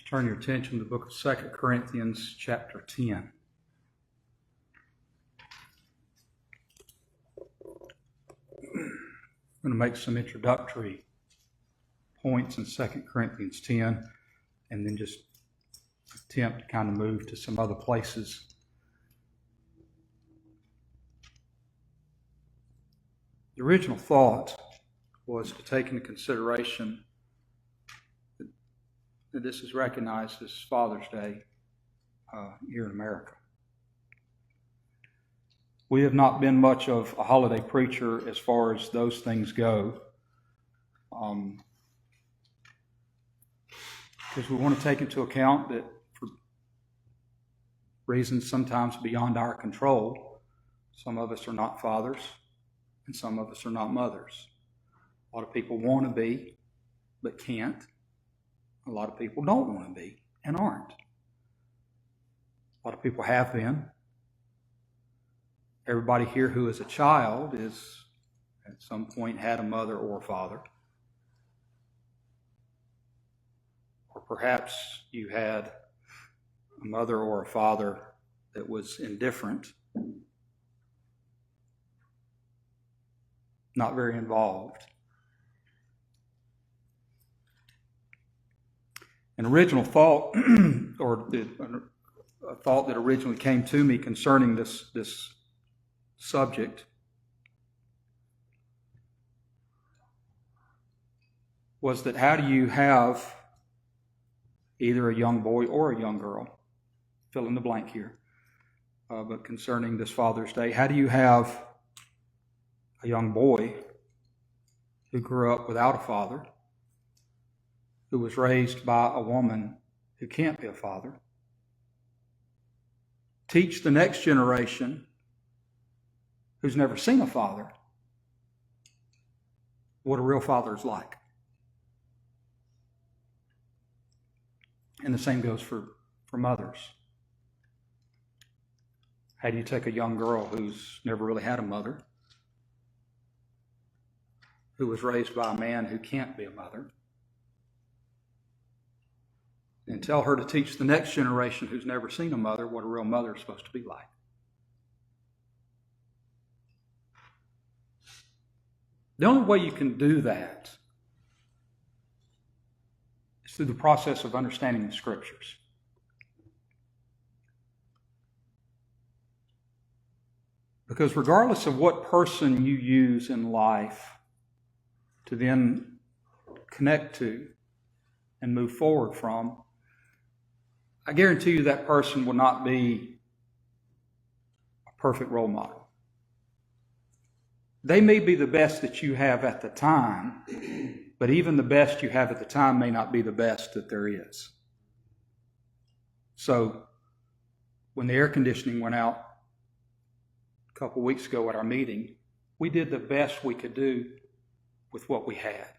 Turn your attention to the book of 2 Corinthians chapter 10. I'm going to make some introductory points in 2 Corinthians 10 and then just attempt to kind of move to some other places. The original thought was to take into consideration that this is recognized as Father's Day here in America. We have not been much of a holiday preacher as far as those things go, because we want to take into account that for reasons sometimes beyond our control, some of us are not fathers and some of us are not mothers. A lot of people want to be but can't. A lot of people don't want to be and aren't. A lot of people have been. Everybody here who is a child is at some point had a mother or a father. Or perhaps you had a mother or a father that was indifferent, not very involved. An original thought, or a thought that originally came to me concerning this subject was that how do you have either a young boy or a young girl, fill in the blank here, but concerning this Father's Day, how do you have a young boy who grew up without a father, who was raised by a woman who can't be a father, teach the next generation who's never seen a father what a real father is like? And the same goes for mothers. How do you take a young girl who's never really had a mother, who was raised by a man who can't be a mother, and tell her to teach the next generation who's never seen a mother what a real mother is supposed to be like? The only way you can do that is through the process of understanding the Scriptures. Because regardless of what person you use in life to then connect to and move forward from, I guarantee you that person will not be a perfect role model. They may be the best that you have at the time, but even the best you have at the time may not be the best that there is. So, when the air conditioning went out a couple weeks ago at our meeting, we did the best we could do with what we had,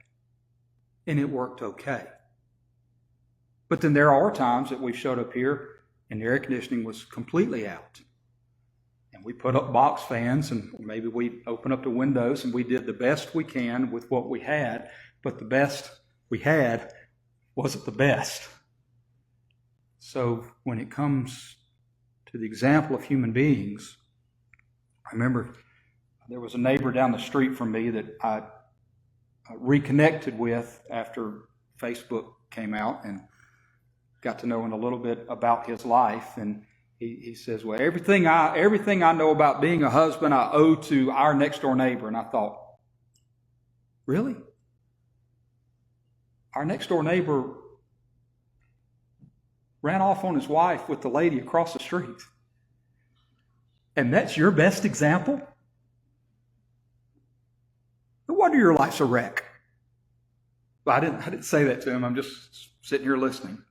and it worked okay. But then there are times that we've showed up here and the air conditioning was completely out. And we put up box fans, and maybe we open up the windows, and we did the best we can with what we had, but the best we had wasn't the best. So when it comes to the example of human beings, I remember there was a neighbor down the street from me that I reconnected with after Facebook came out and got to know him a little bit about his life. And he says, well, everything I know about being a husband, I owe to our next door neighbor. And I thought, really? Our next door neighbor ran off on his wife with the lady across the street. And that's your best example? No wonder your life's a wreck. But I didn't say that to him. I'm just sitting here listening.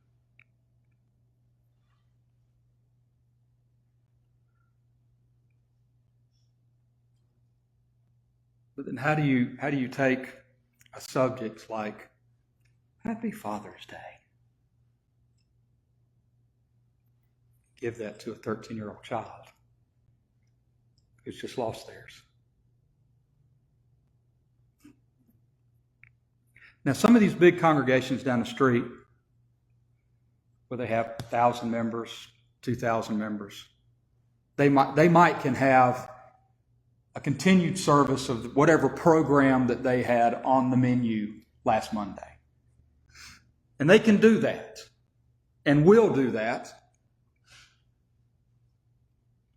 But then how do you take a subject like Happy Father's Day, give that to a 13-year-old child who's just lost theirs? Now, some of these big congregations down the street where they have 1,000 members, 2,000 members. They might can have a continued service of whatever program that they had on the menu last Monday. And they can do that and will do that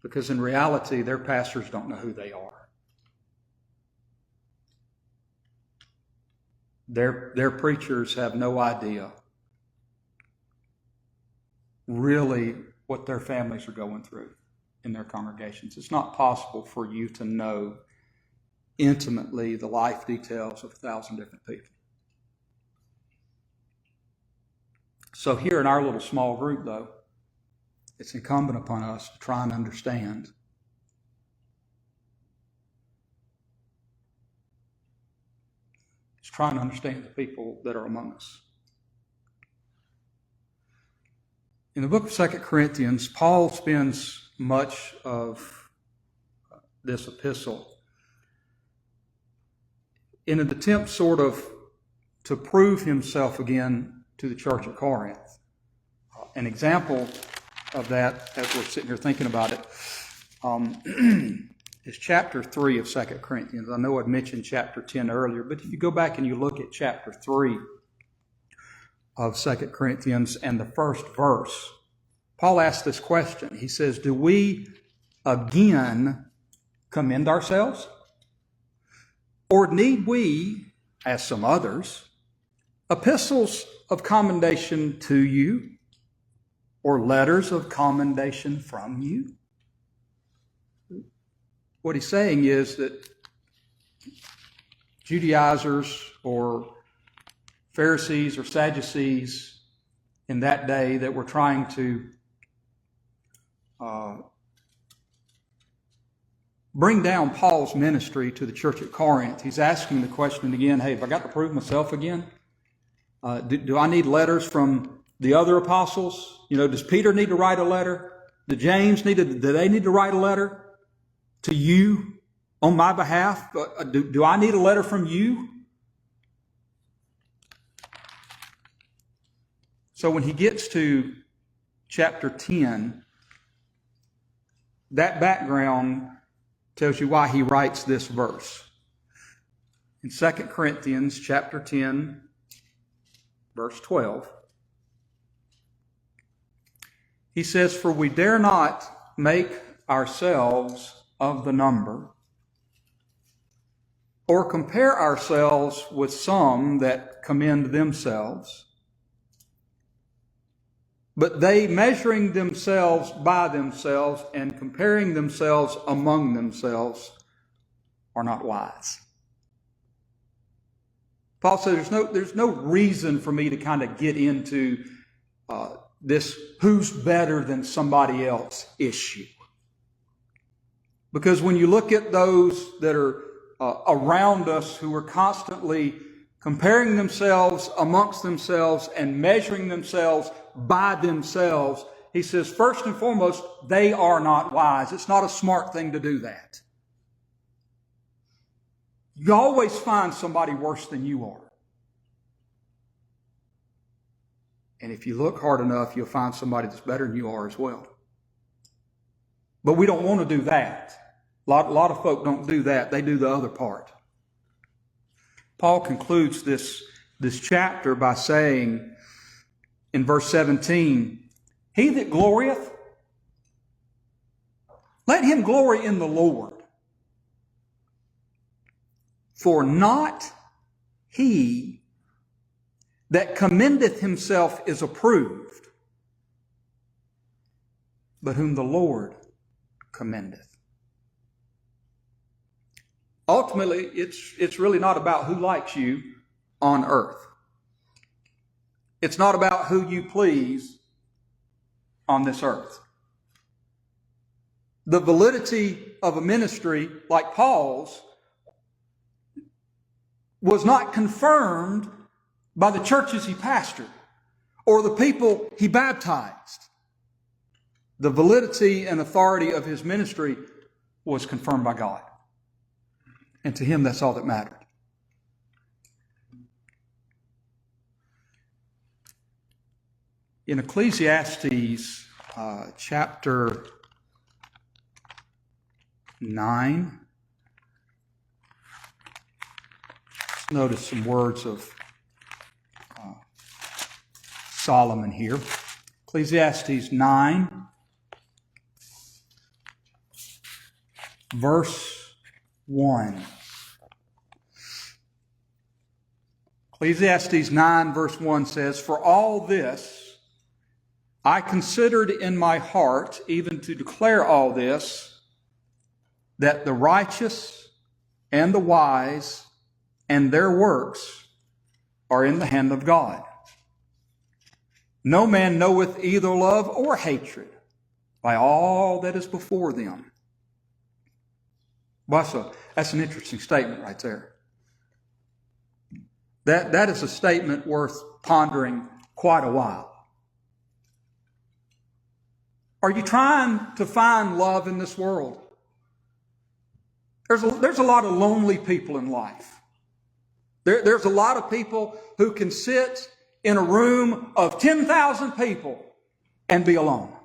because in reality, their pastors don't know who they are. Their preachers have no idea really what their families are going through in their congregations. It's not possible for you to know intimately the life details of 1,000 different people. So here in our little small group, though, it's incumbent upon us to try and understand the people that are among us. In the book of 2 Corinthians, Paul spends much of this epistle in an attempt sort of to prove himself again to the church at Corinth. An example of that, as we're sitting here thinking about it, is chapter 3 of 2 Corinthians. I know I'd mentioned chapter 10 earlier, but if you go back and you look at chapter 3 of 2 Corinthians and the first verse, Paul asks this question. He says, do we again commend ourselves? Or need we, as some others, epistles of commendation to you, or letters of commendation from you? What he's saying is that Judaizers or Pharisees or Sadducees in that day that were trying to bring down Paul's ministry to the church at Corinth, he's asking the question again, hey, have I got to prove myself again? Do I need letters from the other apostles? You know, does Peter need to write a letter? Do they need to write a letter to you on my behalf? Do I need a letter from you? So when he gets to chapter 10, that background tells you why he writes this verse. In 2 Corinthians chapter 10, verse 12, he says, for we dare not make ourselves of the number, or compare ourselves with some that commend themselves, but they, measuring themselves by themselves and comparing themselves among themselves, are not wise. Paul says there's no reason for me to kind of get into this who's better than somebody else issue. Because when you look at those that are around us who are constantly comparing themselves amongst themselves and measuring themselves by themselves, he says, first and foremost, they are not wise. It's not a smart thing to do that. You always find somebody worse than you are. And if you look hard enough, you'll find somebody that's better than you are as well. But we don't want to do that. A lot of folk don't do that. They do the other part. Paul concludes this chapter by saying in verse 17, he that glorieth, let him glory in the Lord. For not he that commendeth himself is approved, but whom the Lord commendeth. Ultimately, it's really not about who likes you on earth. It's not about who you please on this earth. The validity of a ministry like Paul's was not confirmed by the churches he pastored or the people he baptized. The validity and authority of his ministry was confirmed by God. And to him, that's all that mattered. In Ecclesiastes chapter 9, let's notice some words of Solomon here. Ecclesiastes 9, verse 1. Ecclesiastes 9, verse 1 says, "For all this I considered in my heart, even to declare all this, that the righteous and the wise and their works are in the hand of God. No man knoweth either love or hatred by all that is before them." Well, that's an interesting statement right there. That is a statement worth pondering quite a while. Are you trying to find love in this world? There's a lot of lonely people in life. There's a lot of people who can sit in a room of 10,000 people and be alone.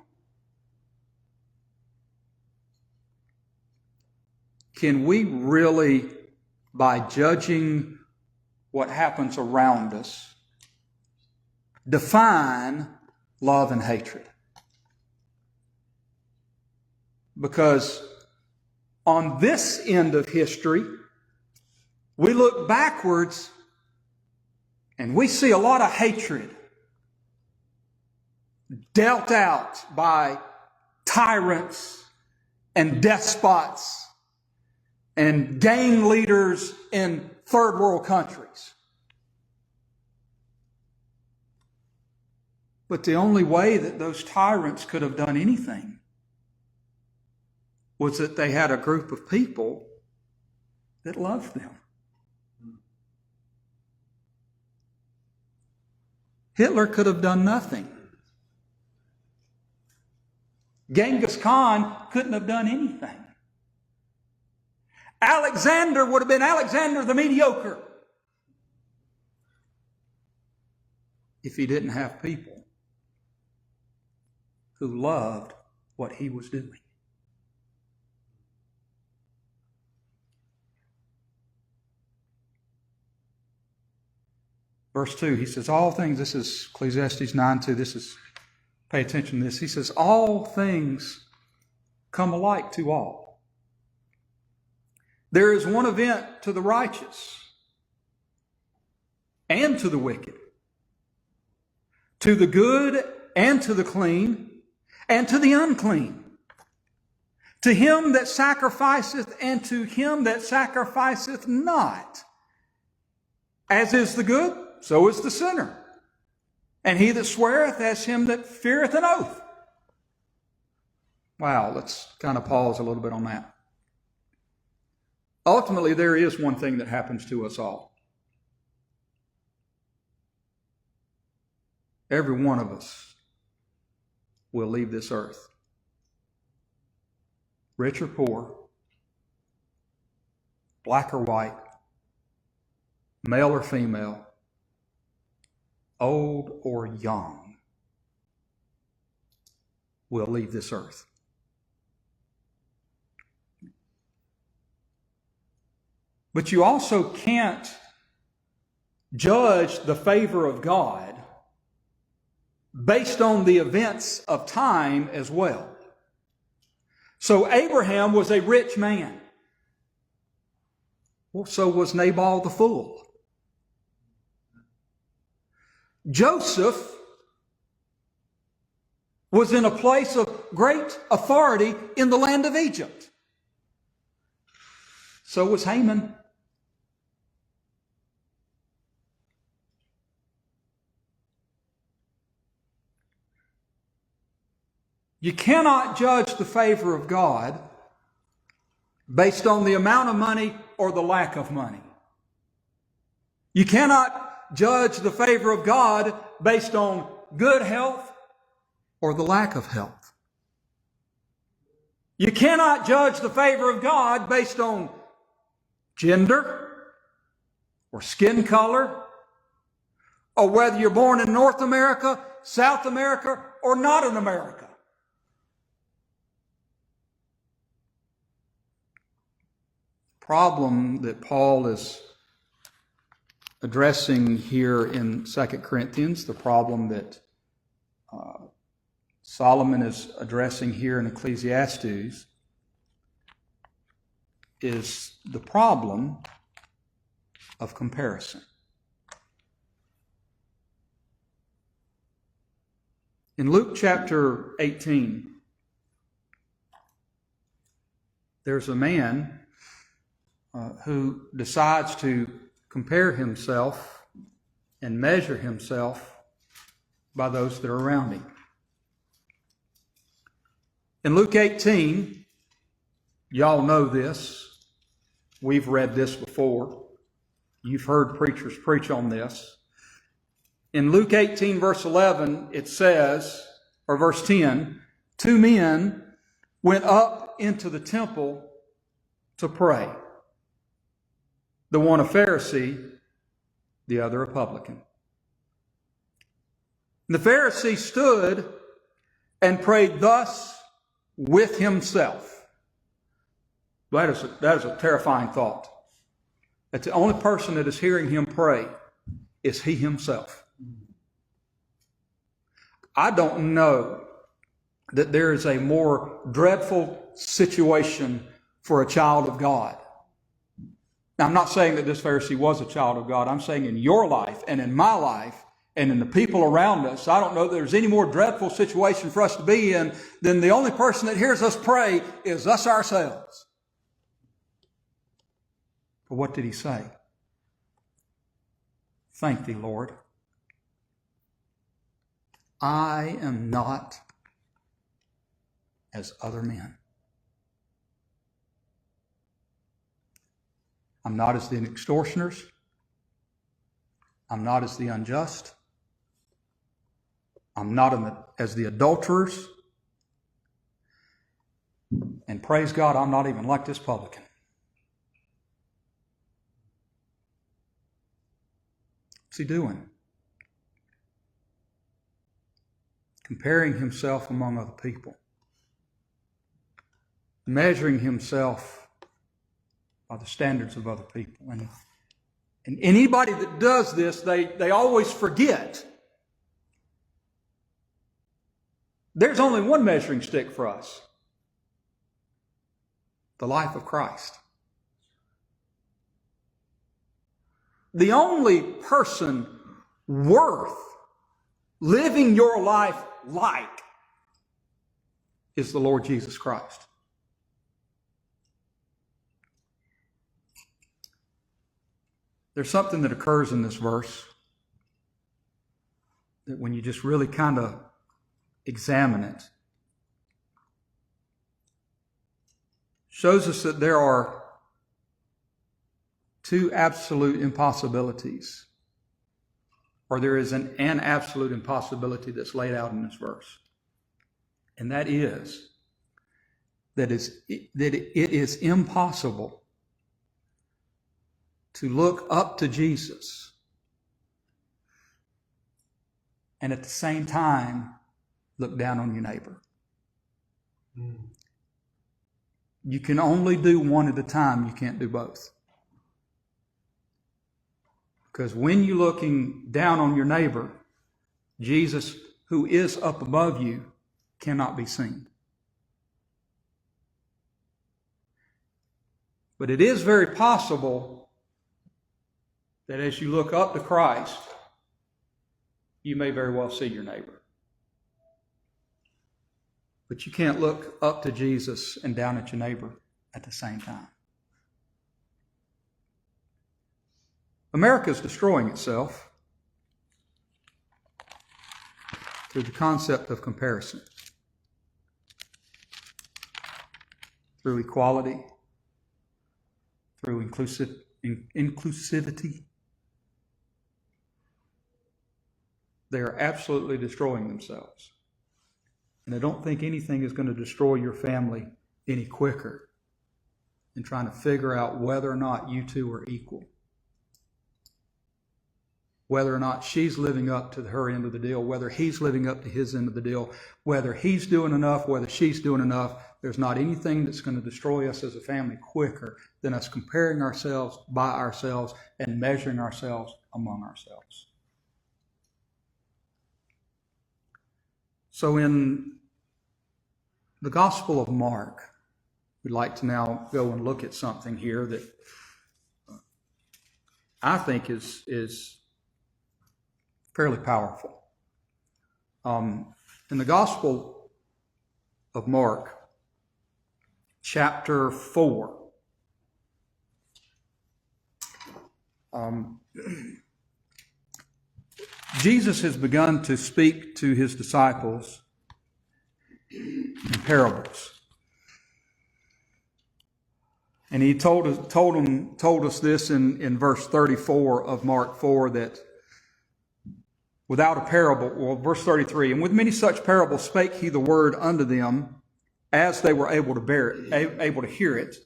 Can we really, by judging what happens around us, define love and hatred? Because on this end of history, we look backwards and we see a lot of hatred dealt out by tyrants and despots and gang leaders in third world countries. But the only way that those tyrants could have done anything was that they had a group of people that loved them. Hitler could have done nothing. Genghis Khan couldn't have done anything. Alexander would have been Alexander the Mediocre if he didn't have people who loved what he was doing. Verse 2, he says, all things, this is Ecclesiastes 9:2, pay attention to this. He says, all things come alike to all. There is one event to the righteous and to the wicked, to the good and to the clean and to the unclean, to him that sacrificeth and to him that sacrificeth not. As is the good, so is the sinner. And he that sweareth, as him that feareth an oath. Wow, let's kind of pause a little bit on that. Ultimately, there is one thing that happens to us all. Every one of us will leave this earth. Rich or poor, black or white, male or female, old or young, will leave this earth. But you also can't judge the favor of God based on the events of time as well. So Abraham was a rich man. Well, so was Nabal the fool. Joseph was in a place of great authority in the land of Egypt. So was Haman. You cannot judge the favor of God based on the amount of money or the lack of money. You cannot judge the favor of God based on good health or the lack of health. You cannot judge the favor of God based on gender or skin color or whether you're born in North America, South America, or not in America. The problem that Paul is addressing here in 2 Corinthians, the problem that Solomon is addressing here in Ecclesiastes, is the problem of comparison. In Luke chapter 18, there's a man who decides to compare himself and measure himself by those that are around him. In Luke 18, y'all know this. We've read this before. You've heard preachers preach on this. In Luke 18, verse 11, it says, or verse 10, 2 men went up into the temple to pray. The one a Pharisee, the other a publican. The Pharisee stood and prayed thus with himself. That is a terrifying thought. That the only person that is hearing him pray is he himself. I don't know that there is a more dreadful situation for a child of God. Now, I'm not saying that this Pharisee was a child of God. I'm saying in your life and in my life and in the people around us, I don't know that there's any more dreadful situation for us to be in than the only person that hears us pray is us ourselves. But what did he say? Thank thee, Lord. I am not as other men. I'm not as the extortioners. I'm not as the unjust. I'm not as the adulterers. And praise God, I'm not even like this publican. What's he doing? Comparing himself among other people. Measuring himself by the standards of other people. And anybody that does this, they always forget. There's only one measuring stick for us. The life of Christ. The only person worth living your life like is the Lord Jesus Christ. There's something that occurs in this verse that when you just really kind of examine it, shows us that there are two absolute impossibilities, or there is an absolute impossibility that's laid out in this verse. And that is that it is impossible to look up to Jesus and at the same time look down on your neighbor. You can only do one at a time. You can't do both. Because when you're looking down on your neighbor, Jesus, who is up above you, cannot be seen. But it is very possible that as you look up to Christ, you may very well see your neighbor. But you can't look up to Jesus and down at your neighbor at the same time. America is destroying itself through the concept of comparison, through equality, through inclusivity. They are absolutely destroying themselves. And I don't think anything is going to destroy your family any quicker than trying to figure out whether or not you two are equal. whether or not she's living up to her end of the deal, whether he's living up to his end of the deal, whether he's doing enough, whether she's doing enough. There's not anything that's going to destroy us as a family quicker than us comparing ourselves by ourselves and measuring ourselves among ourselves. So in the Gospel of Mark, we'd like to now go and look at something here that I think is fairly powerful. In the Gospel of Mark, chapter 4, Jesus has begun to speak to his disciples in parables. And he told us this in verse 34 of Mark 4, that without a parable, well, verse 33, and with many such parables spake he the word unto them, as they were able to bear it, able to hear it.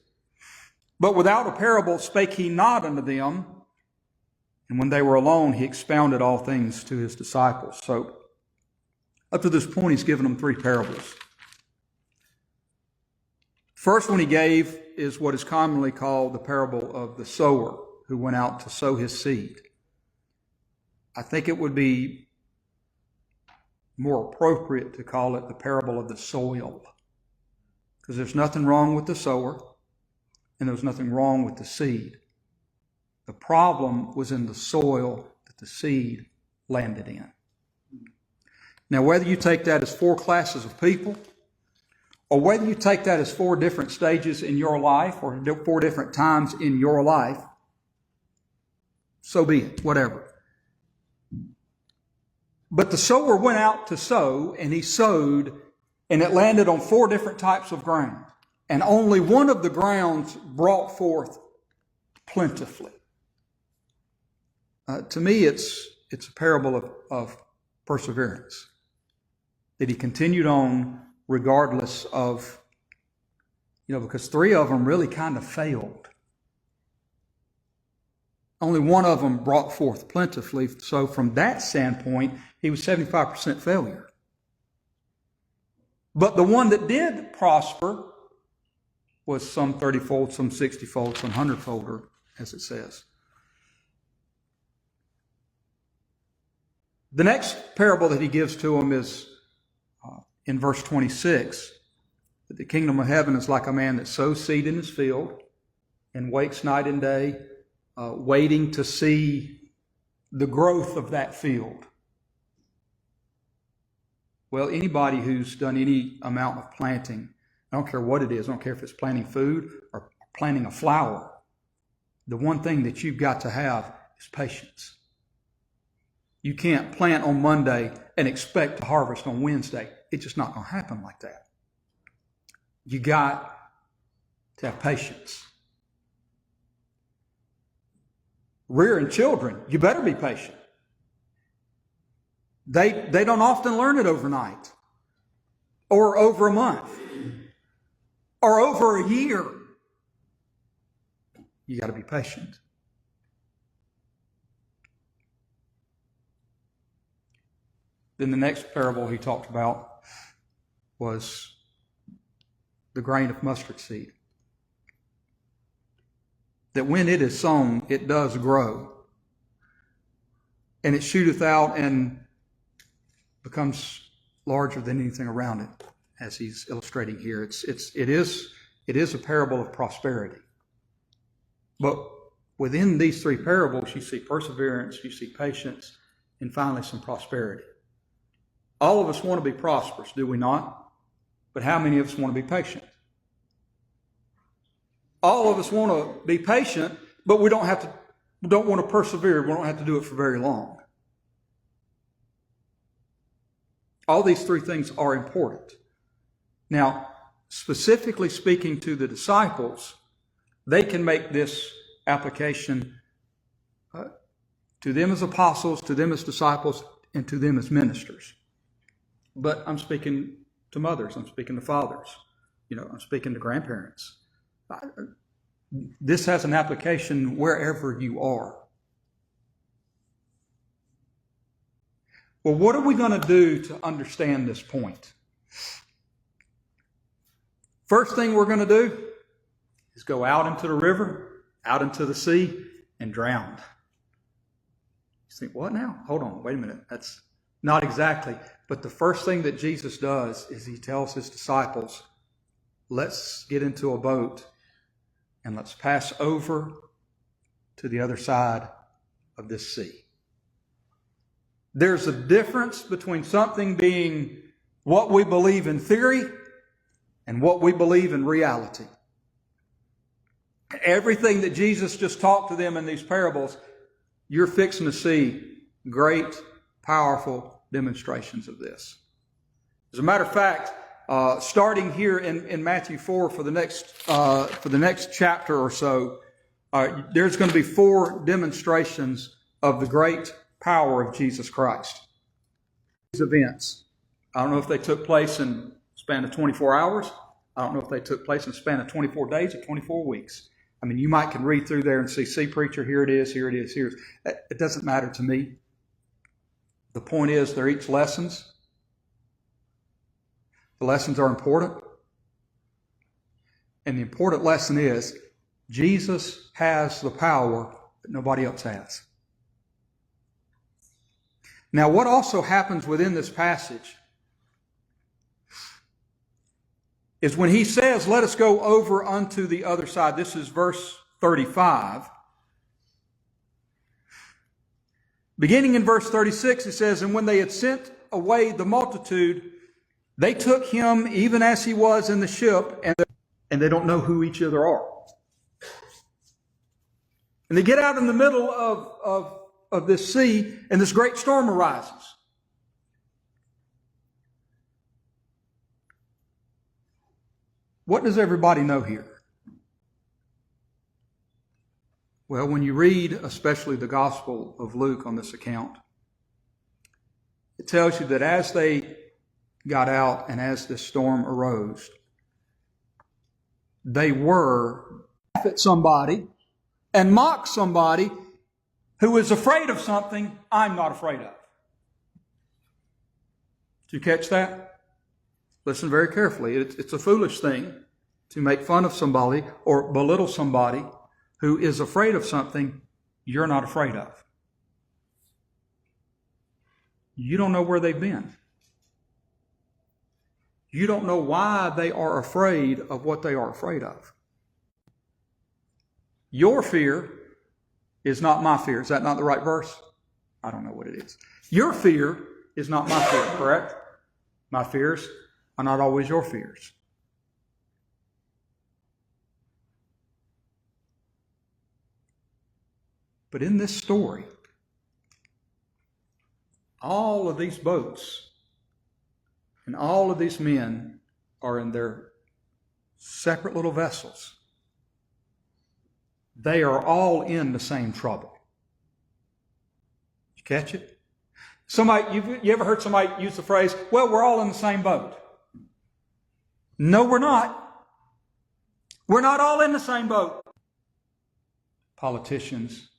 But without a parable spake he not unto them, and when they were alone, he expounded all things to his disciples. So up to this point, he's given them 3 parables. First one he gave is what is commonly called the parable of the sower who went out to sow his seed. I think it would be more appropriate to call it the parable of the soil, because there's nothing wrong with the sower and there's nothing wrong with the seed. The problem was in the soil that the seed landed in. Now, whether you take that as 4 classes of people, or whether you take that as 4 different stages in your life, or 4 different times in your life, so be it, whatever. But the sower went out to sow, and he sowed, and it landed on 4 different types of ground. And only one of the grounds brought forth plentifully. To me, it's a parable of perseverance. That he continued on regardless of, because 3 of them really kind of failed. Only one of them brought forth plentifully. So from that standpoint, he was 75% failure. But the one that did prosper was some 30-fold, some 60-fold, some 100-folder, as it says. The next parable that he gives to them is in verse 26. That the kingdom of heaven is like a man that sows seed in his field and wakes night and day, waiting to see the growth of that field. Well, anybody who's done any amount of planting, I don't care what it is, I don't care if it's planting food or planting a flower, the one thing that you've got to have is patience. You can't plant on Monday and expect to harvest on Wednesday. It's just not going to happen like that. You got to have patience. Rearing children, you better be patient. They don't often learn it overnight, or over a month, or over a year. You got to be patient. Then the next parable he talked about was the grain of mustard seed. That when it is sown, it does grow. And it shooteth out and becomes larger than anything around it, as he's illustrating here. It is a parable of prosperity. But within these 3 parables, you see perseverance, you see patience, and finally some prosperity. All of us want to be prosperous, do we not? But how many of us want to be patient? All of us want to be patient, but we don't want to persevere. We don't have to do it for very long. All these 3 things are important. Now, specifically speaking to the disciples, they can make this application to them as apostles, to them as disciples, and to them as ministers. But I'm speaking to mothers, I'm speaking to fathers, I'm speaking to grandparents. This has an application wherever you are. Well, what are we going to do to understand this point? First thing we're going to do is go out into the river, out into the sea, and drown. You think, what now? Hold on, wait a minute. That's not exactly. But the first thing that Jesus does is he tells his disciples, let's get into a boat and let's pass over to the other side of this sea. There's a difference between something being what we believe in theory and what we believe in reality. Everything that Jesus just talked to them in these parables, you're fixing to see great, powerful demonstrations of this. As a matter of fact, starting here in Matthew 4 for the next chapter or so, there's going to be 4 demonstrations of the great power of Jesus Christ. These events, I don't know if they took place in the span of 24 hours. I don't know if they took place in the span of 24 days or 24 weeks. I mean, you might can read through there and see preacher, here it is, here it is, here it is. It doesn't matter to me. The point is, they're each lessons. The lessons are important. And the important lesson is, Jesus has the power that nobody else has. Now, what also happens within this passage is when he says, let us go over unto the other side. This is verse 35. Beginning in verse 36, it says, and when they had sent away the multitude, they took him even as he was in the ship, and they don't know who each other are. And they get out in the middle of this sea, and this great storm arises. What does everybody know here? Well, when you read especially the Gospel of Luke on this account, it tells you that as they got out and as this storm arose, they were at somebody and mock somebody who is afraid of something I'm not afraid of. Did you catch that? Listen very carefully. It's a foolish thing to make fun of somebody or belittle somebody who is afraid of something you're not afraid of. You don't know where they've been. You don't know why they are afraid of what they are afraid of. Your fear is not my fear. Is that not the right verse? I don't know what it is. Your fear is not my fear, correct? My fears are not always your fears. But in this story, all of these boats and all of these men are in their separate little vessels. They are all in the same trouble. Did you catch it? You ever heard somebody use the phrase, well, we're all in the same boat? No, we're not. We're not all in the same boat. Politicians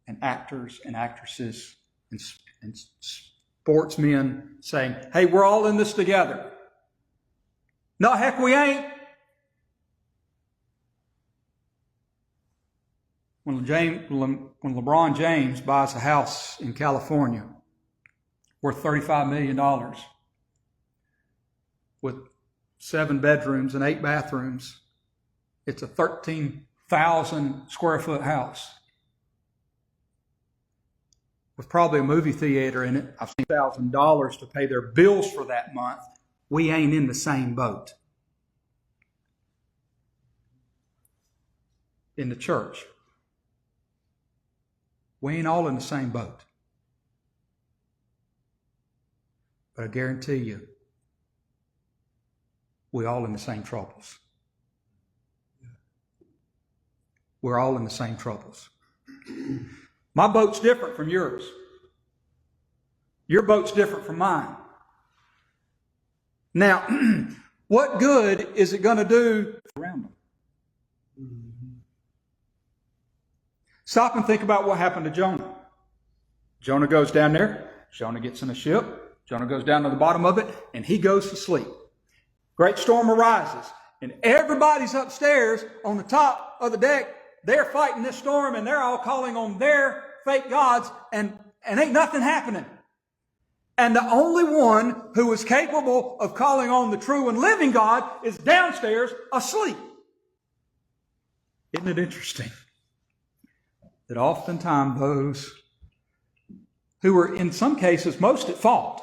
and actors and actresses and sportsmen saying, hey, we're all in this together. No, heck, we ain't. When LeBron James buys a house in California worth $35 million with 7 bedrooms and 8 bathrooms, it's a 13,000 square foot house with probably a movie theater in it. I've seen $1,000 to pay their bills for that month. We ain't in the same boat. In the church, we ain't all in the same boat. But I guarantee you, we're all in the same troubles. We're all in the same troubles. My boat's different from yours. Your boat's different from mine. Now, what good is it going to do around them? Stop and think about what happened to Jonah. Jonah goes down there. Jonah gets in a ship. Jonah goes down to the bottom of it, and he goes to sleep. Great storm arises, and everybody's upstairs on the top of the deck. They're fighting this storm, and they're all calling on their fake gods, and ain't nothing happening. And the only one who is capable of calling on the true and living God is downstairs asleep. Isn't it interesting that oftentimes those who are in some cases most at fault,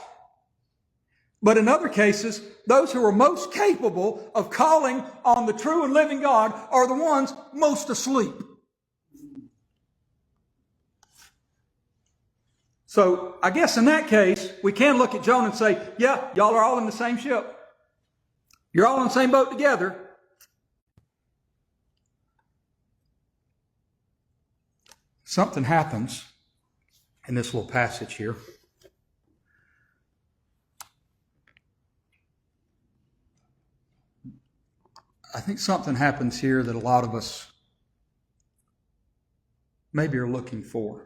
but in other cases, those who are most capable of calling on the true and living God are the ones most asleep. So I guess in that case, we can look at Jonah and say, yeah, y'all are all in the same ship. You're all in the same boat together. Something happens in this little passage here. I think something happens here that a lot of us maybe are looking for.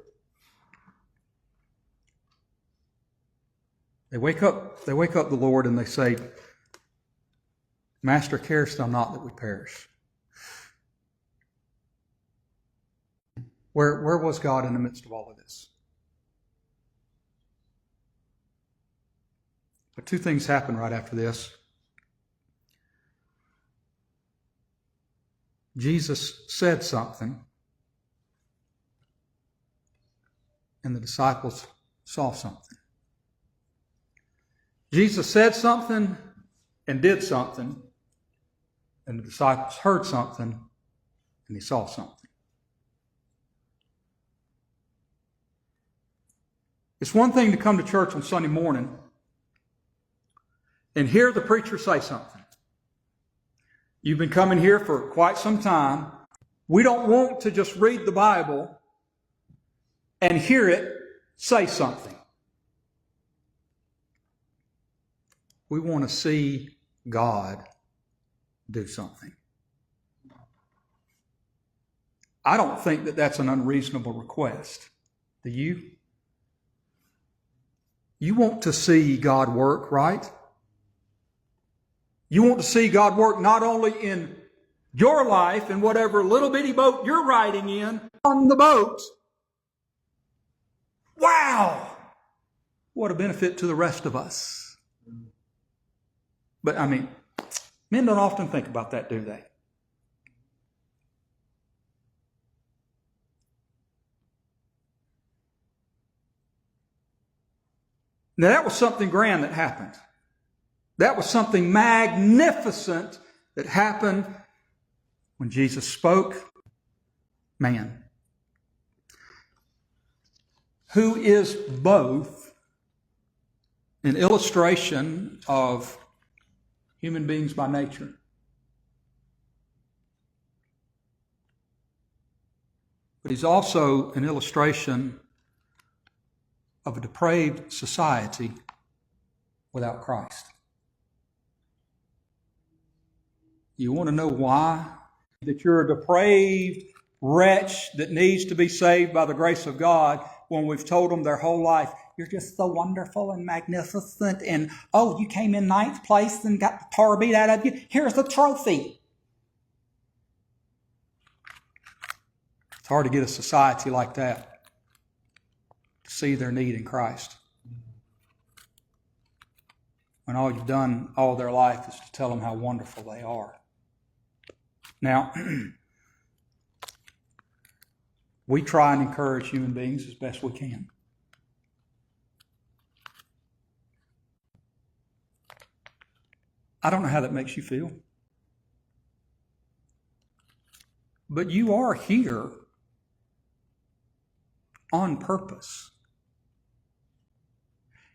They wake up the Lord and they say, Master, carest thou not that we perish? Where was God in the midst of all of this? But two things happen right after this. Jesus said something, and the disciples saw something. Jesus said something and did something, and the disciples heard something and they saw something. It's one thing to come to church on Sunday morning and hear the preacher say something. You've been coming here for quite some time. We don't want to just read the Bible and hear it say something. We want to see God do something. I don't think that that's an unreasonable request. Do you? You want to see God work, right? You want to see God work not only in your life and whatever little bitty boat you're riding in, on the boat. Wow! What a benefit to the rest of us. But, men don't often think about that, do they? Now, that was something grand that happened. That was something magnificent that happened when Jesus spoke. Man, who is both an illustration of human beings by nature, but he's also an illustration of a depraved society without Christ. You want to know why? That you're a depraved wretch that needs to be saved by the grace of God when we've told them their whole life, you're just so wonderful and magnificent, and oh, you came in 9th place and got the tar beat out of you. Here's the trophy. It's hard to get a society like that to see their need in Christ, when all you've done all their life is to tell them how wonderful they are. Now, we try and encourage human beings as best we can. I don't know how that makes you feel, but you are here on purpose.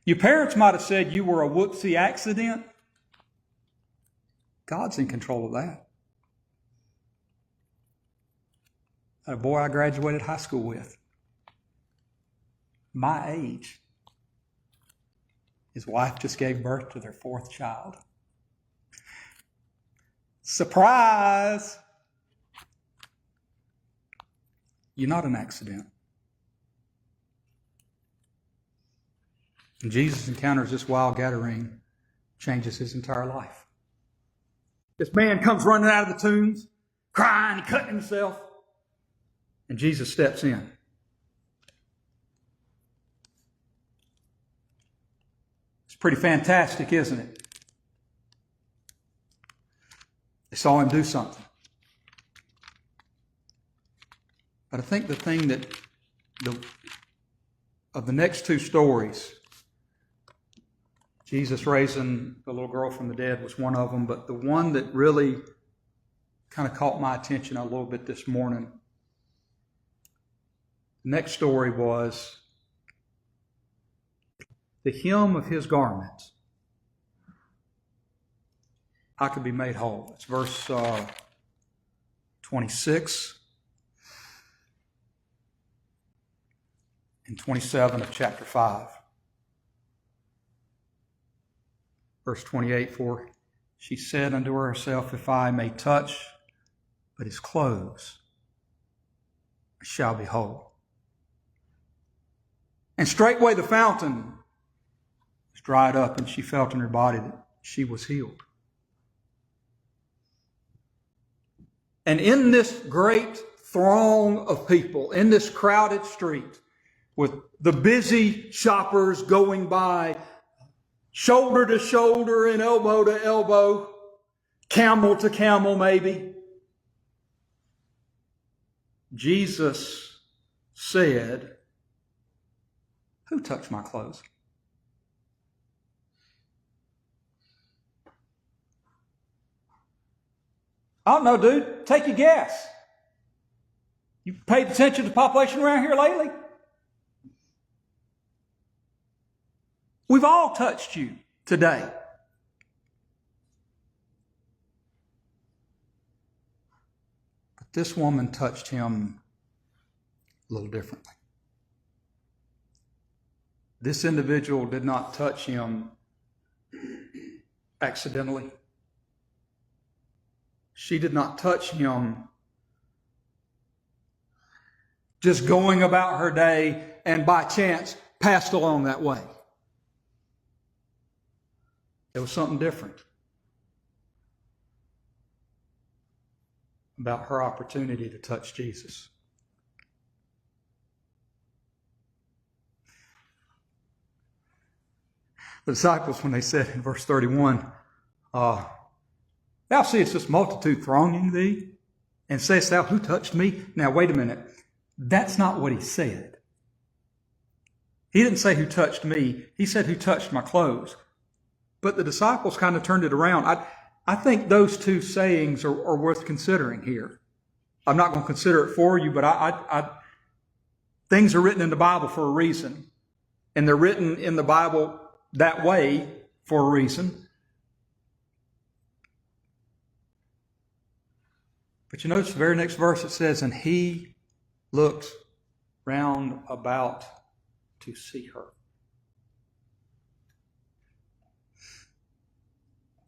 Your parents might have said you were a whoopsie accident. God's in control of that. I had a boy I graduated high school with, my age. His wife just gave birth to their 4th child. Surprise! You're not an accident. And Jesus encounters this wild Gadarene, changes his entire life. This man comes running out of the tombs, crying and cutting himself. And Jesus steps in. It's pretty fantastic, isn't it? They saw him do something. But I think the thing that of the next two stories, Jesus raising the little girl from the dead was one of them, but the one that really kind of caught my attention a little bit this morning, the next story was the hem of his garment. I could be made whole. It's verse 26 and 27 of chapter 5. Verse 28, for she said unto herself, if I may touch but his clothes, I shall be whole. And straightway the fountain was dried up, and she felt in her body that she was healed. And in this great throng of people, in this crowded street, with the busy shoppers going by, shoulder to shoulder and elbow to elbow, camel to camel maybe, Jesus said, who touched my clothes? I don't know, dude. Take your guess. You paid attention to the population around here lately? We've all touched you today. But this woman touched him a little differently. This individual did not touch him accidentally. She did not touch him just going about her day and by chance passed along that way. There was something different about her opportunity to touch Jesus. The disciples, when they said in verse 31, thou seest this multitude thronging thee, and sayest thou, who touched me? Now, wait a minute. That's not what he said. He didn't say who touched me. He said who touched my clothes. But the disciples kind of turned it around. I think those two sayings are worth considering here. I'm not going to consider it for you, but things are written in the Bible for a reason. And they're written in the Bible that way for a reason. But you notice the very next verse it says, and he looked round about to see her.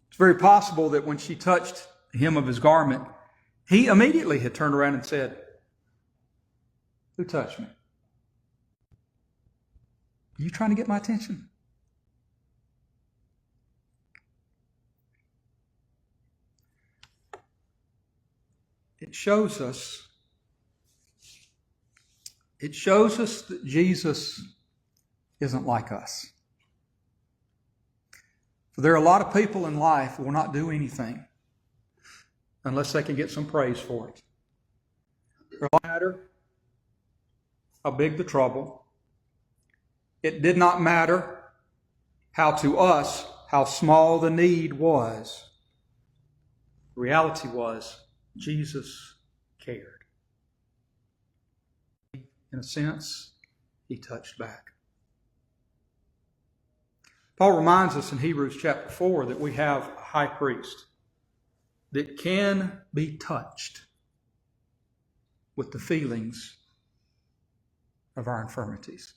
It's very possible that when she touched the hem of his garment, he immediately had turned around and said, who touched me? Are you trying to get my attention? It shows us that Jesus isn't like us. For there are a lot of people in life who will not do anything unless they can get some praise for it. It doesn't matter how big the trouble. It did not matter how small the need was. The reality was Jesus cared. In a sense, he touched back. Paul reminds us in Hebrews chapter 4 that we have a high priest that can be touched with the feelings of our infirmities.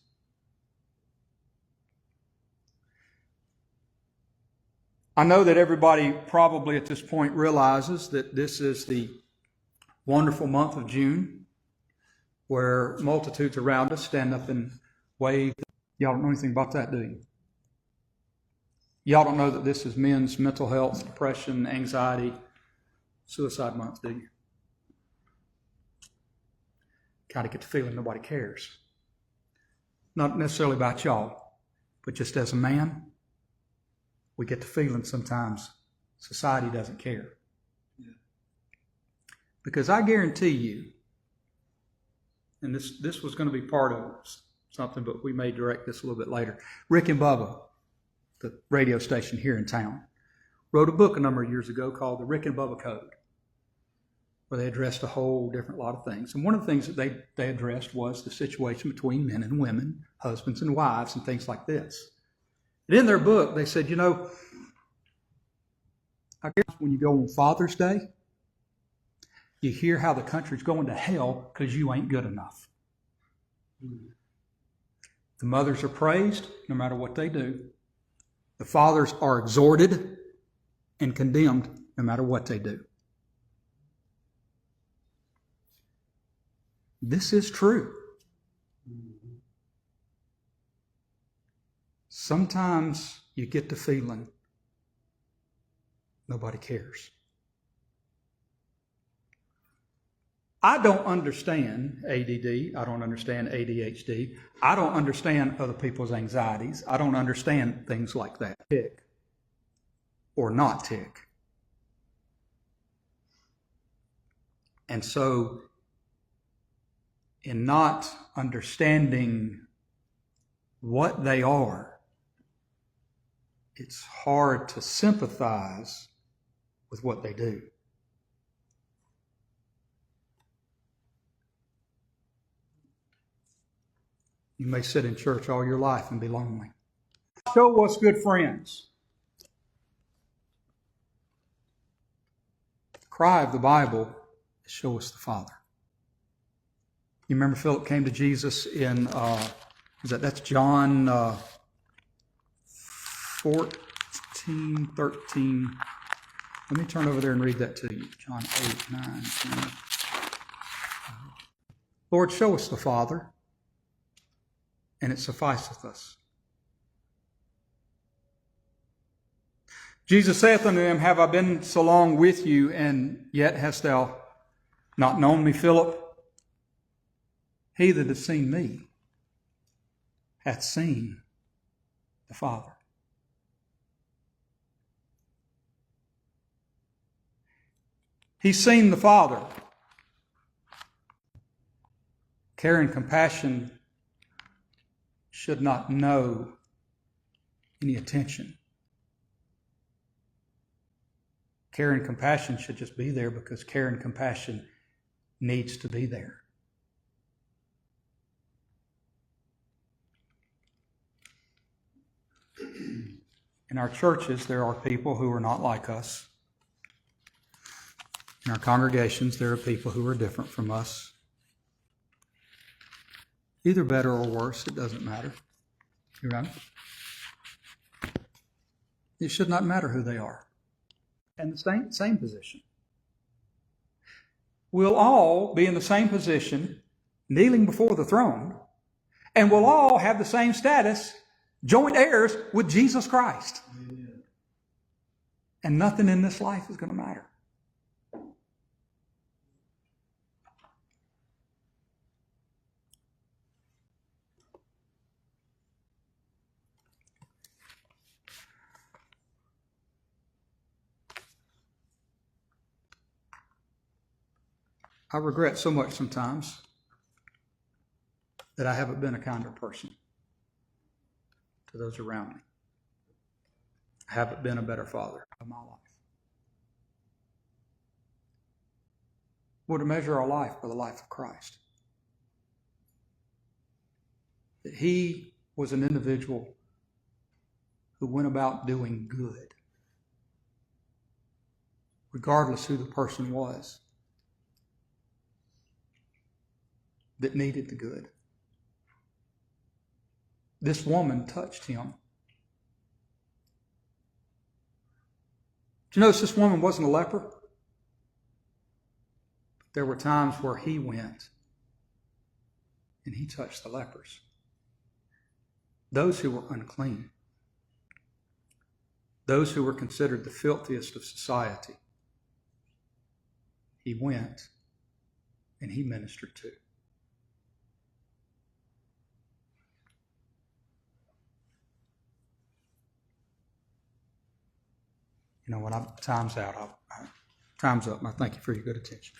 I know that everybody probably at this point realizes that this is the wonderful month of June, where multitudes around us stand up and wave. Y'all don't know anything about that, do you? Y'all don't know that this is men's mental health, depression, anxiety, suicide month, do you? Kind of get the feeling nobody cares. Not necessarily about y'all, but just as a man, we get the feeling sometimes society doesn't care. Yeah. Because I guarantee you, and this was going to be part of something, but we may direct this a little bit later. Rick and Bubba, the radio station here in town, wrote a book a number of years ago called The Rick and Bubba Code, where they addressed a whole different lot of things. And one of the things that they addressed was the situation between men and women, husbands and wives, and things like this. And in their book, they said, I guess when you go on Father's Day, you hear how the country's going to hell because you ain't good enough. The mothers are praised no matter what they do. The fathers are exhorted and condemned no matter what they do. This is true. Sometimes you get the feeling nobody cares. I don't understand ADD. I don't understand ADHD. I don't understand other people's anxieties. I don't understand things like that. Tick or not tick. And so, in not understanding what they are, it's hard to sympathize with what they do. You may sit in church all your life and be lonely. Show us good friends. The cry of the Bible is show us the Father. You remember Philip came to Jesus in, that's John 14, 13. Let me turn over there and read that to you. John 8, 9, 10. Lord, show us the Father, and it sufficeth us. Jesus saith unto them, Have I been so long with you, and yet hast thou not known me, Philip? He that hath seen me hath seen the Father. He's seen the Father. Care and compassion should not know any attention. Care and compassion should just be there because care and compassion needs to be there. In our churches, there are people who are not like us. In our congregations, there are people who are different from us. Either better or worse, it doesn't matter. You right? It should not matter who they are. And the same position. We'll all be in the same position, kneeling before the throne, and we'll all have the same status, joint heirs with Jesus Christ. Amen. And nothing in this life is going to matter. I regret so much sometimes that I haven't been a kinder person to those around me. I haven't been a better father of my life. We're to measure our life by the life of Christ. That he was an individual who went about doing good, regardless who the person was that needed the good. This woman touched him. Do you notice this woman wasn't a leper? There were times where he went and he touched the lepers, those who were unclean. those who were considered the filthiest of society, he went and he ministered to. You know, when time's out, time's up. I thank you for your good attention.